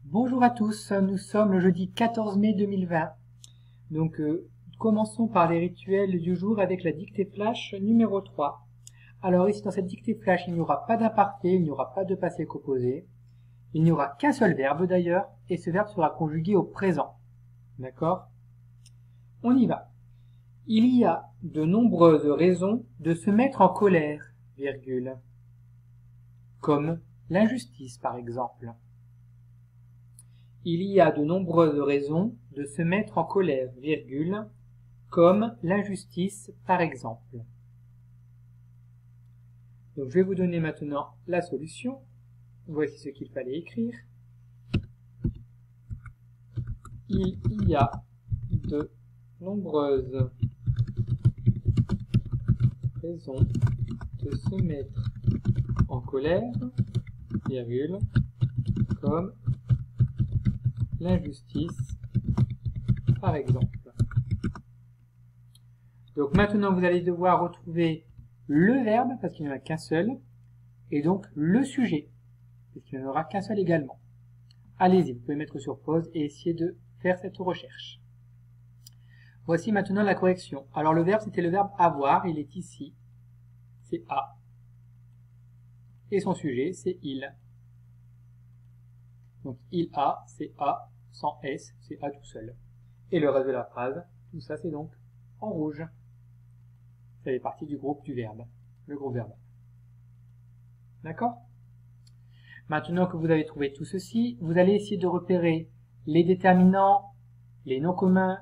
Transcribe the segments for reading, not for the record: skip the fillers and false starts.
Bonjour à tous, nous sommes le jeudi 14 mai 2020. Donc commençons par les rituels du jour avec la dictée flash numéro 3. Alors ici dans cette dictée flash, il n'y aura pas d'imparfait, il n'y aura pas de passé composé. Il n'y aura qu'un seul verbe d'ailleurs, et ce verbe sera conjugué au présent. D'accord? On y va. Il y a de nombreuses raisons de se mettre en colère, virgule. Comme l'injustice par exemple. Il y a de nombreuses raisons de se mettre en colère, virgule, comme l'injustice par exemple. Donc je vais vous donner maintenant la solution. Voici ce qu'il fallait écrire. Il y a de nombreuses raisons de se mettre en colère, virgule, comme l'injustice, par exemple. Donc maintenant, vous allez devoir retrouver le verbe, parce qu'il n'y en a qu'un seul, et donc le sujet, parce qu'il n'y en aura qu'un seul également. Allez-y, vous pouvez mettre sur pause et essayer de faire cette recherche. Voici maintenant la correction. Alors le verbe, c'était le verbe avoir, il est ici, c'est a. Et son sujet, c'est il. Donc il a, c'est a, sans S, c'est a tout seul. Et le reste de la phrase, tout ça c'est donc en rouge. Ça fait partie du groupe du verbe, le gros verbe. D'accord? Maintenant que vous avez trouvé tout ceci, vous allez essayer de repérer les déterminants, les noms communs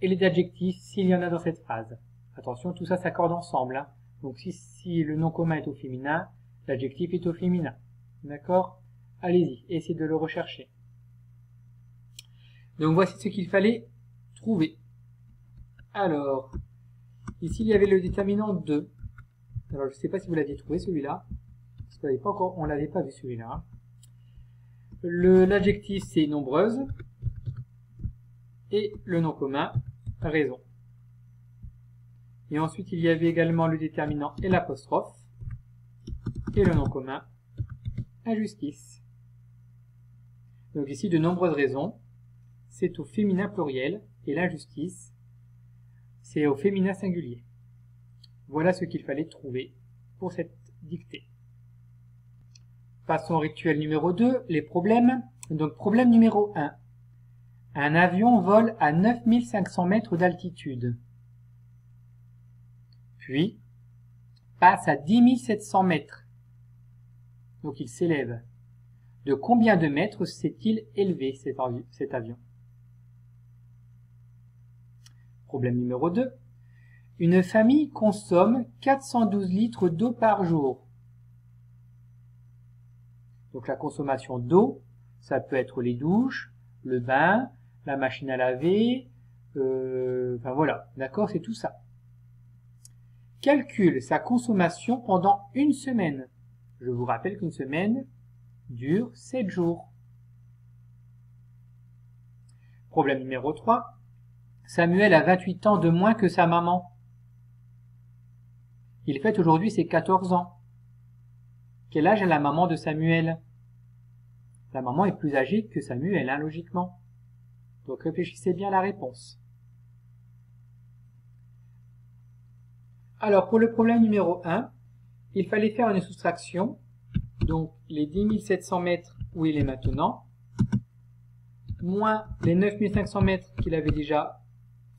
et les adjectifs s'il y en a dans cette phrase. Attention, tout ça s'accorde ensemble. Hein. Donc si le nom commun est au féminin, l'adjectif est au féminin. D'accord? Allez-y, essayez de le rechercher. Donc voici ce qu'il fallait trouver. Alors, ici il y avait le déterminant de. Alors je ne sais pas si vous l'aviez trouvé celui-là. Parce qu'on l'avait pas vu celui-là. Hein. L'adjectif c'est nombreuse. Et le nom commun, raison. Et ensuite il y avait également le déterminant et l'apostrophe. Et le nom commun, injustice. Donc ici, de nombreuses raisons, c'est au féminin pluriel, et l'injustice, c'est au féminin singulier. Voilà ce qu'il fallait trouver pour cette dictée. Passons au rituel numéro 2, les problèmes. Donc problème numéro 1. Un avion vole à 9500 mètres d'altitude. Puis, passe à 10 700 mètres. Donc il s'élève. De combien de mètres s'est-il élevé cet avion? Problème numéro 2. Une famille consomme 412 litres d'eau par jour. Donc la consommation d'eau, ça peut être les douches, le bain, la machine à laver, enfin voilà, d'accord, c'est tout ça. Calcule sa consommation pendant une semaine. Je vous rappelle qu'une semaine dure 7 jours. Problème numéro 3. Samuel a 28 ans de moins que sa maman. Il fête aujourd'hui ses 14 ans. Quel âge a la maman de Samuel? La maman est plus âgée que Samuel, hein, logiquement. Donc réfléchissez bien à la réponse. Alors pour le problème numéro 1, il fallait faire une soustraction. Donc les 10 700 mètres où il est maintenant, moins les 9500 mètres qu'il avait déjà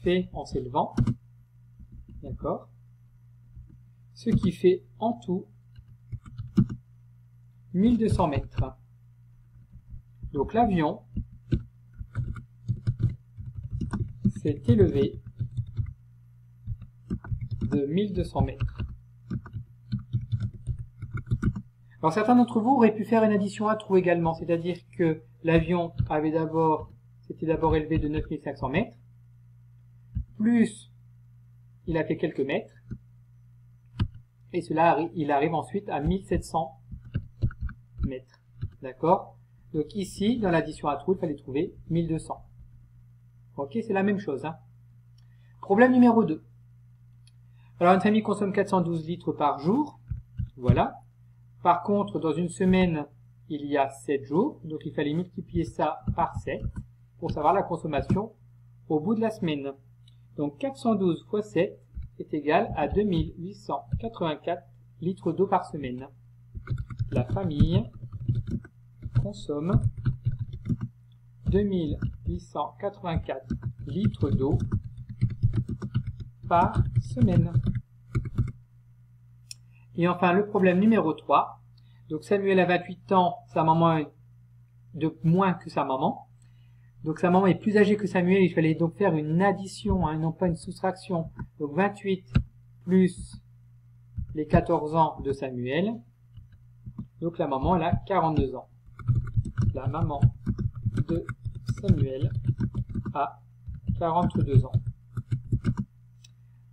fait en s'élevant. D'accord? Ce qui fait en tout 1200 mètres. Donc l'avion s'est élevé de 1200 mètres. Alors certains d'entre vous auraient pu faire une addition à trous également, c'est-à-dire que l'avion s'était d'abord élevé de 9500 mètres, plus il a fait quelques mètres, et il arrive ensuite à 1700 mètres. D'accord? Donc ici, dans l'addition à trous, il fallait trouver 1200. Ok, c'est la même chose. Hein. Problème numéro 2. Alors une famille consomme 412 litres par jour. Voilà. Par contre, dans une semaine, il y a 7 jours, donc il fallait multiplier ça par 7 pour savoir la consommation au bout de la semaine. Donc 412 fois 7 est égal à 2884 litres d'eau par semaine. La famille consomme 2884 litres d'eau par semaine. Et enfin, le problème numéro 3. Donc Samuel a 28 ans, sa maman est de moins que sa maman. Donc sa maman est plus âgée que Samuel, il fallait donc faire une addition, non pas une soustraction. Donc 28 plus les 14 ans de Samuel. Donc la maman, elle a 42 ans. La maman de Samuel a 42 ans.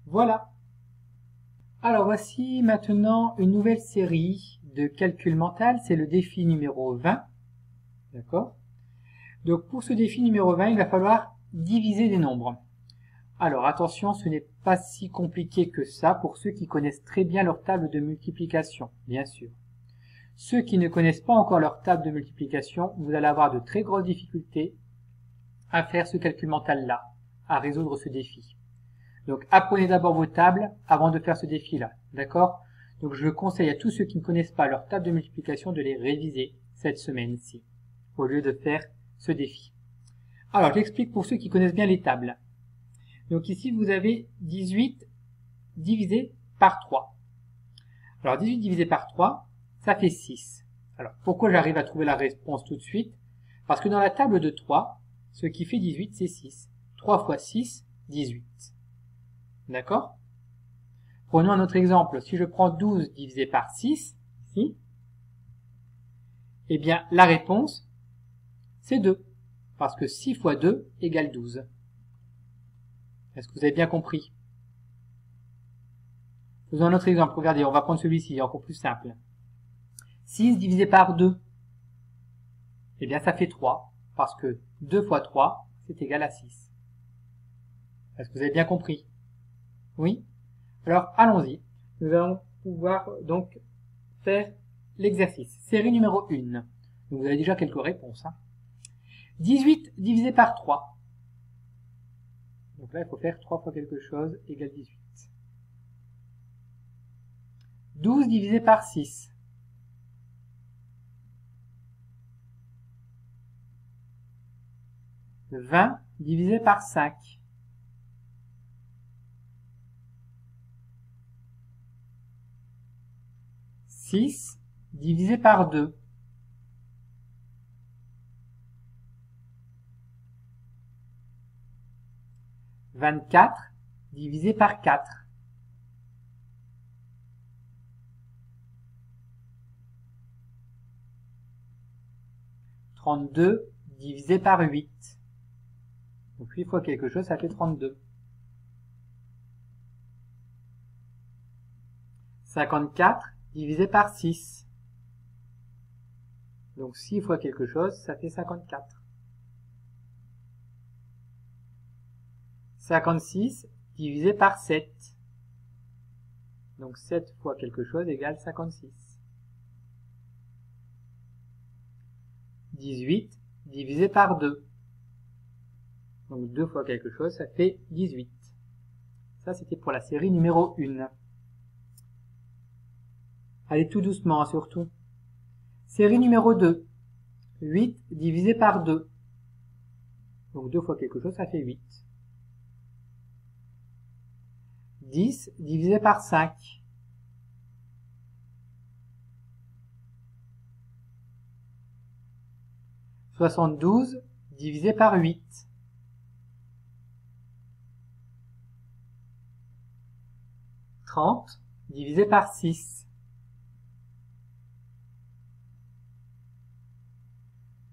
Voilà. Alors voici maintenant une nouvelle série de calcul mental, c'est le défi numéro 20. D'accord? Donc pour ce défi numéro 20, il va falloir diviser des nombres. Alors attention, ce n'est pas si compliqué que ça pour ceux qui connaissent très bien leur table de multiplication, bien sûr. Ceux qui ne connaissent pas encore leur table de multiplication, vous allez avoir de très grosses difficultés à faire ce calcul mental-là, à résoudre ce défi. Donc apprenez d'abord vos tables avant de faire ce défi-là, d'accord? Donc je conseille à tous ceux qui ne connaissent pas leur table de multiplication de les réviser cette semaine-ci, au lieu de faire ce défi. Alors j'explique pour ceux qui connaissent bien les tables. Donc ici vous avez 18 divisé par 3. Alors 18 divisé par 3, ça fait 6. Alors pourquoi j'arrive à trouver la réponse tout de suite? Parce que dans la table de 3, ce qui fait 18 c'est 6. 3 fois 6, 18. D'accord? Prenons un autre exemple. Si je prends 12 divisé par 6, ici, eh bien la réponse c'est 2. Parce que 6 fois 2 égale 12. Est-ce que vous avez bien compris? Faisons un autre exemple. Regardez, on va prendre celui-ci, encore plus simple. 6 divisé par 2, eh bien ça fait 3. Parce que 2 fois 3, c'est égal à 6. Est-ce que vous avez bien compris? Oui? Alors allons-y. Nous allons pouvoir donc faire l'exercice. Série numéro 1. Donc, vous avez déjà quelques réponses. 18 divisé par 3. Donc là, il faut faire 3 fois quelque chose égale 18. 12 divisé par 6. 20 divisé par 5. 6 divisé par 2. 24 divisé par 4. 32 divisé par 8. Donc 8 fois quelque chose, ça fait 32. 54 divisé par 6. Donc 6 fois quelque chose, ça fait 54. 56 divisé par 7. Donc 7 fois quelque chose égale 56. 18 divisé par 2. Donc 2 fois quelque chose, ça fait 18. Ça, c'était pour la série numéro 1. Allez tout doucement, surtout. Série numéro 2. 8 divisé par 2. Donc 2 fois quelque chose, ça fait 8. 10 divisé par 5. 72 divisé par 8. 30 divisé par 6.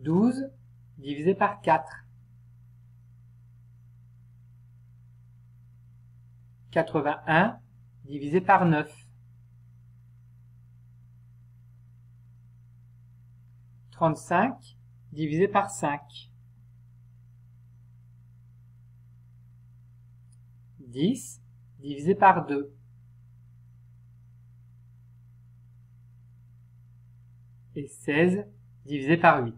12 divisé par 4. 81 divisé par 9. 35 divisé par 5. 10 divisé par 2. Et 16 divisé par 8.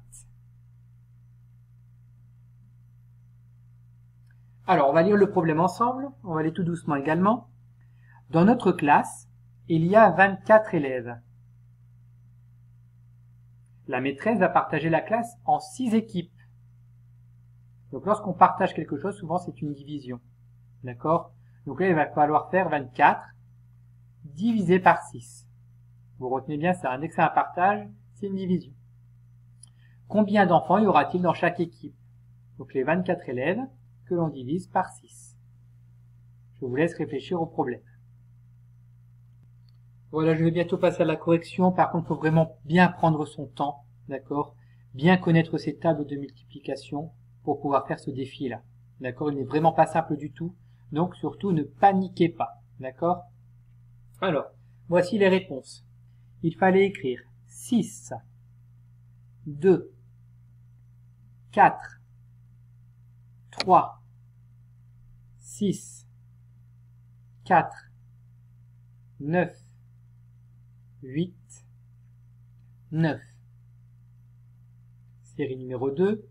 Alors, on va lire le problème ensemble. On va aller tout doucement également. Dans notre classe, il y a 24 élèves. La maîtresse va partager la classe en 6 équipes. Donc, lorsqu'on partage quelque chose, souvent c'est une division. D'accord? Donc là, il va falloir faire 24 divisé par 6. Vous retenez bien ça, dès que c'est un partage, c'est une division. Combien d'enfants y aura-t-il dans chaque équipe? Donc les 24 élèves que l'on divise par 6. Je vous laisse réfléchir au problème. Voilà, je vais bientôt passer à la correction. Par contre, il faut vraiment bien prendre son temps, d'accord? Bien connaître ces tables de multiplication pour pouvoir faire ce défi-là. D'accord? Il n'est vraiment pas simple du tout. Donc, surtout, ne paniquez pas. D'accord? Alors, voici les réponses. Il fallait écrire 6, 2, 4, 3, 6, 4, 9, 8, 9. Série numéro 2,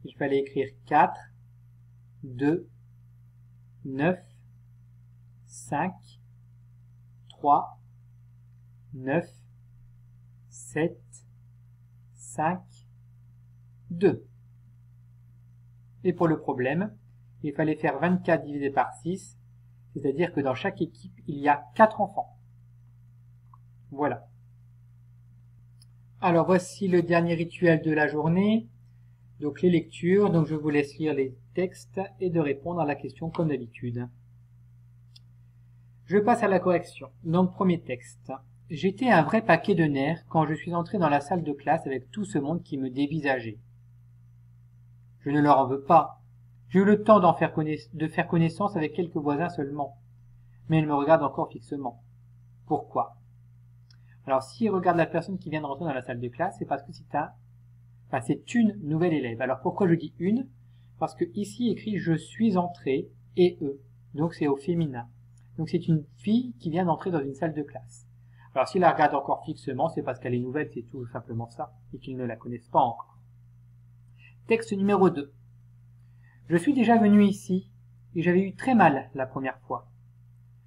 il fallait écrire 4, 2, 9, 5, 3, 9, 7, 5, 2. Et pour le problème, il fallait faire 24 divisé par 6, c'est-à-dire que dans chaque équipe, il y a 4 enfants. Voilà. Alors voici le dernier rituel de la journée. Donc les lectures, donc je vous laisse lire les textes et de répondre à la question comme d'habitude. Je passe à la correction. Donc premier texte. J'étais un vrai paquet de nerfs quand je suis entré dans la salle de classe avec tout ce monde qui me dévisageait. Je ne leur en veux pas. J'ai eu le temps de faire connaissance avec quelques voisins seulement. Mais ils me regardent encore fixement. Pourquoi? Alors, s'ils regardent la personne qui vient de rentrer dans la salle de classe, c'est parce que c'est une nouvelle élève. Alors, pourquoi je dis une? Parce que ici écrit je suis entré et eux. Donc, c'est au féminin. Donc, c'est une fille qui vient d'entrer dans une salle de classe. Alors, s'ils la regardent encore fixement, c'est parce qu'elle est nouvelle, c'est tout simplement ça, et qu'ils ne la connaissent pas encore. Texte numéro 2. Je suis déjà venu ici, et j'avais eu très mal la première fois.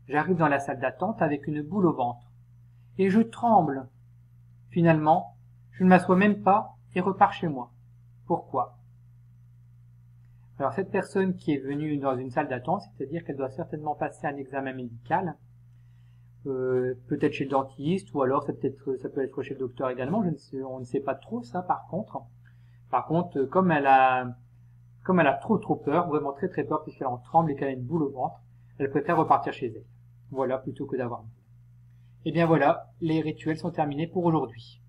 J'arrive dans la salle d'attente avec une boule au ventre. Et je tremble. Finalement, je ne m'assois même pas et repars chez moi. Pourquoi? Alors cette personne qui est venue dans une salle d'attente, c'est-à-dire qu'elle doit certainement passer un examen médical, peut-être chez le dentiste, ou alors ça peut être chez le docteur également, on ne sait pas trop ça par contre. Par contre, comme elle a trop peur, vraiment très très peur puisqu'elle en tremble et qu'elle a une boule au ventre, elle préfère repartir chez elle. Voilà, plutôt que d'avoir mal. Et bien voilà, les rituels sont terminés pour aujourd'hui.